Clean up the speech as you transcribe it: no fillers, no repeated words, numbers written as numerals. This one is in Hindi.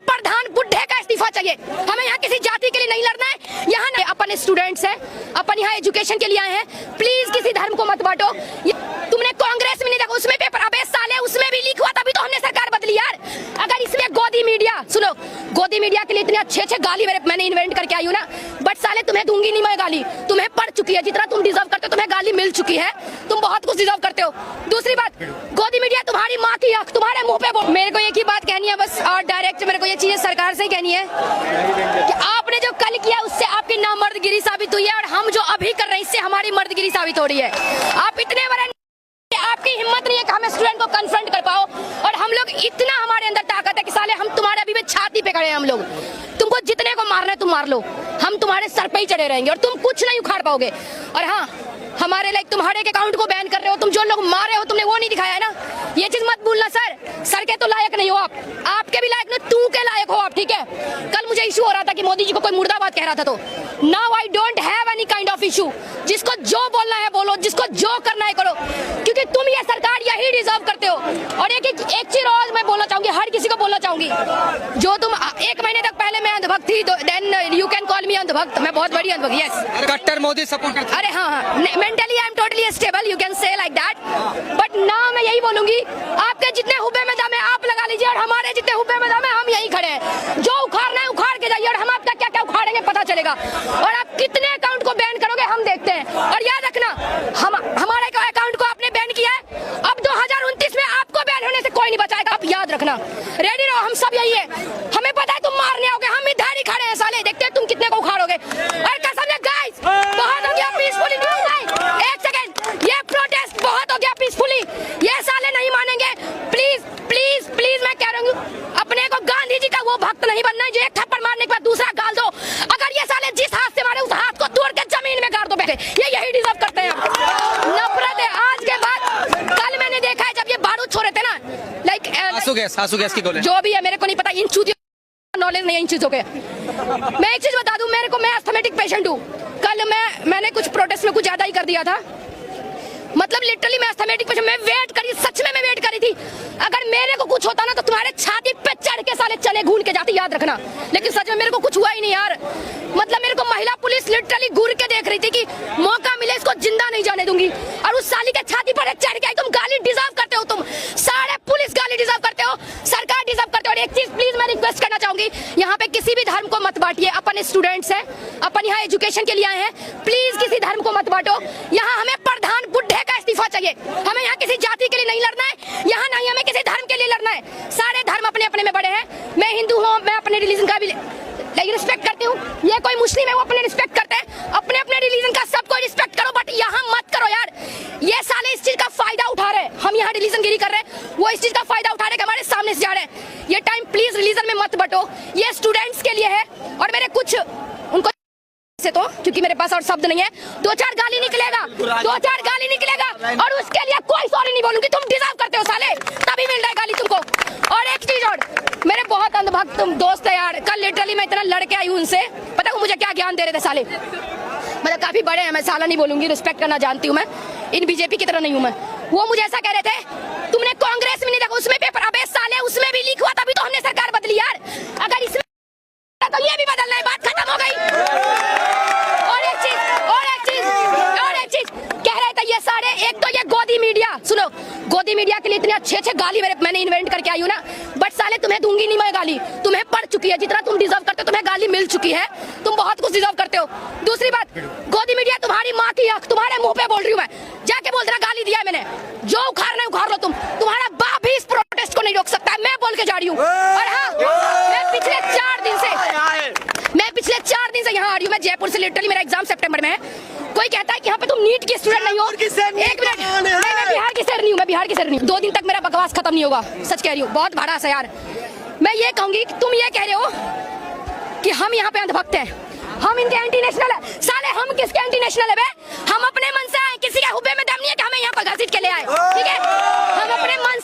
प्रधान बुड्ढे का इस्तीफा चाहिए। हमें यहाँ किसी जाति के लिए नहीं लड़ना है। यहाँ अपन स्टूडेंट्स हैं, अपन यहाँ एजुकेशन के लिए आए हैं। प्लीज किसी धर्म को मत बांटो। तुमने कांग्रेस में नहीं देखा, उसमें पेपर अबे साले उसमें भी लीक हुआ, तभी तो हमने सरकार बदली यार। अगर इसमें गोदी मीडिया, सुनो, गोदी मीडिया के लिए इतने अच्छे गाली मैंने इन्वेंट करके आई हूँ ना, बट साले तुम्हें दूंगी नहीं मैं गाली। तुम्हें पड़ चुकी है, जितना तुम डिजर्व करते हो तुम्हें गाली मिल चुकी है। तुम बहुत कुछ डिजर्व करते हो। दूसरी बात, गोदी मीडिया तुम्हारी माँ की आंख तुम्हारे मुंह पे बोल। मेरे को एक ही बात कहनी है बस, और डायरेक्ट मेरे को ये चीजें सरकार से ही कहनी है कि आपने जो कल किया उससे आपकी नामर्दगिरी साबित हुई है, और हम जो अभी कर रहे हैं इससे हमारी मर्दगिरी साबित हो रही है। आप इतने बड़े, आपकी हिम्मत नहीं है कि हम स्टूडेंट को कन्फ्रंट कर पाओ, और हम लोग इतना हमारे अंदर ताकत है कि साले हम तुम्हारे अभी भी छाती पे खड़े हैं। हम लोग तुमको जितने को मारना है तुम मार लो, हम तुम्हारे सर पे ही चढ़े रहेंगे और तुम कुछ नहीं उखाड़ पाओगे। और हाँ, हमारे लाइक तुम्हारे अकाउंट को बैन कर रहे हो, तुम जो लोग मारे हो तुमने वो नहीं दिखाया है ना, ये चीज मत भूलना। सर के तो लायक नहीं हो आप, आपके भी लायक नहीं, तू के लायक हो आप, ठीक है। कल मुझे इशू हो रहा था कि मोदी जी को कोई मुर्दाबाद कह रहा था, तो now I don't have any kind of issue. जिसको जो बोलना है बोलो, जिसको जो करना है करो, क्योंकि तुम ये सरकार यही डिजर्व करते हो। और एक चीज और मैं बोलना चाहूंगी, हर किसी को बोलना चाहूंगी, जो तुम 1 महीने तक पहले मैं अंधभक्त थी, then you can call me अंधभक्त, मैं बहुत बड़ी अंधभक्त, यस। कट्टर मोदी सपोर्ट करते। अरे हाँ, mentally I am totally stable, you can say like that. But now मैं यही बोलूंगी, आपके जितने हुब्बे में दम है आप लगा लीजिए, और हमारे जितने हुब्बे में दम है हम यही खड़े हैं। जो उखाड़ना है उखाड़ के जाइए, और हम आपका क्या क्या उखाड़ेंगे पता चलेगा। और आप कितने अकाउंट को बैन करोगे हम देखते हैं। और याद रखना, हमारे अकाउंट को आपने बैन किया है, अब 2029 में आपको बैन होने से कोई नहीं बचाएगा, आप याद रखना। रेडी रहो, हम सब यही है। हमें पता है तुम मारने आओगे, हम इधर ही खड़े हैं साले, देखते हैं तुम कितने को उखाड़ोगे। और कसम से गाइस, बहुत हो गया पीसफुली। एक सेकंड, ये प्रोटेस्ट बहुत हो गया पीसफुली, ये साले नहीं मानेंगे। प्लीज प्लीज प्लीज मैं कह रही हूँ, अपने को गांधी जी का वो भक्त नहीं बनना है जो एक थप्पड़ मारने के बाद दूसरा गाल दो। अगर ये साले जिस हाथ से मारे उस हाथ को तोड़ के जमीन में गाड़ दो, बैठे ये यही डिजर्व करते हैं। नफरत है आज के बाद। कल मैंने देखा है जब ये बारूद छोड़े थे ना, लाइक आंसू गैस की गोली, जो भी है मेरे को नहीं पता, इन चूतियों नॉलेज नहीं है इन चीजों के। मैं एक चीज बता दूं, मैं अस्थमेटिक पेशेंट हूँ। कल मैंने कुछ प्रोटेस्ट में कुछ ज्यादा ही कर दिया था, मतलब लिटरली मैं अस्थमेटिक पेशेंट, मैं वेट करी, सच में मैं वेट करी थी। अगर मेरे को कुछ होता ना तो तुम्हारे छाती पे चढ़ के साले चने घून के जाती, याद रखना। लेकिन सच में मेरे को कुछ हुआ ही नहीं यार। मतलब मेरे को महिला पुलिस लिटरली घूर के देख रही थी कि मौका मिले इसको जिंदा नहीं जाने दूंगी, और उस साली के छाती पर चढ़ के आई। तुम गाली डिजर्व करते हो, तुम सारे पुलिस गाली डिजर्व करते हो, सरकार डिजर्व करते हो। और एक चीज प्लीज मैं रिक्वेस्ट करना चाहूंगी, यहाँ पे किसी भी धर्म को मत बांटिए। अपन स्टूडेंट्स हैं, अपन यहाँ एजुकेशन के लिए आए हैं। प्लीज किसी धर्म को मत बांटो। यहाँ हमें प्रधान बुड्ढे का इस्तीफा चाहिए। हमें यहाँ किसी जाति के लिए नहीं लड़ना है, यहाँ नहीं हमें किसी धर्म के लिए लड़ना है। सारे धर्म अपने अपने में बड़े हैं। मैं हिंदू हूँ, मैं अपने रिलीजन का भी रिस्पेक्ट करती हूँ। ये कोई मुस्लिम है वो अपने रिस्पेक्ट करते हैं, अपने अपने रिलीजन का सबको रिस्पेक्ट करो। बट यहाँ मत करो यार, ये साले इस चीज का फायदा उठा रहे हैं। हम यहाँ रिलीजन गिरी कर रहे हैं, वो इस चीज का फायदा उठा रहे हैं, हमारे सामने से जा रहे हैं। ये टाइम प्लीज रिलीजन में मत बटो, ये स्टूडेंट्स के लिए है। और मेरे कुछ उनको से तो, क्योंकि मेरे पास और शब्द नहीं है, 2-4 गाली निकलेगा, 2-4 गाली निकलेगा, और उसके लिए कोई सॉरी नहीं बोलूंगी। तुम डिजर्व करते हो साले, तभी मिल रहा है गाली तुमको। और एक चीज और, मेरे बहुत अंधभक्त तुम दोस्त है यार। कल लिटरली मैं इतना लड़के आई हूँ उनसे, पता है मुझे क्या ज्ञान दे रहे थे साले। मतलब काफी बड़े हैं, मैं साला नहीं बोलूंगी, रिस्पेक्ट करना जानती हूँ मैं, इन बीजेपी की तरह नहीं हूँ मैं। वो मुझे ऐसा कह रहे थे, तुमने कांग्रेस में नहीं देखा, उसमें पेपर अबे साले उसमें भी लीक हुआ, तभी तो हमने सरकार बदली यार। अगर इसमें तो ये भी बदलना है, बात खत्म हो गई। और एक चीज कह रहे थे ये सारे, एक तो ये गोदी मीडिया, सुनो, गोदी मीडिया के लिए इतने अच्छे गाली मैंने इन्वेंट करके आई हूँ ना, बट साले तुम्हें दूंगी नहीं मैं गाली। तुम्हें पड़ चुकी है, जितना तुम डिजर्व करते हो तुम्हें गाली मिल चुकी है। तुम बहुत कुछ डिजर्व करते हो। दूसरी बात, गोदी मीडिया तुम्हारी माँ की आंख तुम्हारे मुंह पे बोल रही हूँ मैं, जाके बोल देना गाली दिया मैंने। जो उखाड़ना उखाड़ लो तुम, तुम्हारा बाप भी इस प्रोटेस्ट को नहीं रोक सकता, मैं बोल के जा रही हूँ। और हाँ, मैं पिछले 4 दिन से यहाँ आ रही हूँ। मैं जयपुर से, लिटरली मेरा एग्जाम सितंबर में है। कोई कहता है कि यहाँ पे तुम नीट की स्टूडेंट नहीं हो, एक मिनट, मैं बिहार की सर नहीं हूँ, मैं बिहार की सर नहीं हूँ। 2 दिन तक मेरा बकवास खत्म नहीं होगा, सच कह रही हूँ, बहुत बड़ा सा यार। मैं ये कहूंगी कि तुम ये कह रहे हो कि हम यहाँ पे अंधभक्त हैं, हम इनके एंटी नेशनल है। साले हम किसके एंटी नेशनल है बे? हम अपने मन से आए, किसी के हुब्बे में दम नहीं है कि हमें यहाँ पर घसीट के ले आए, ठीक है? हम अपने मन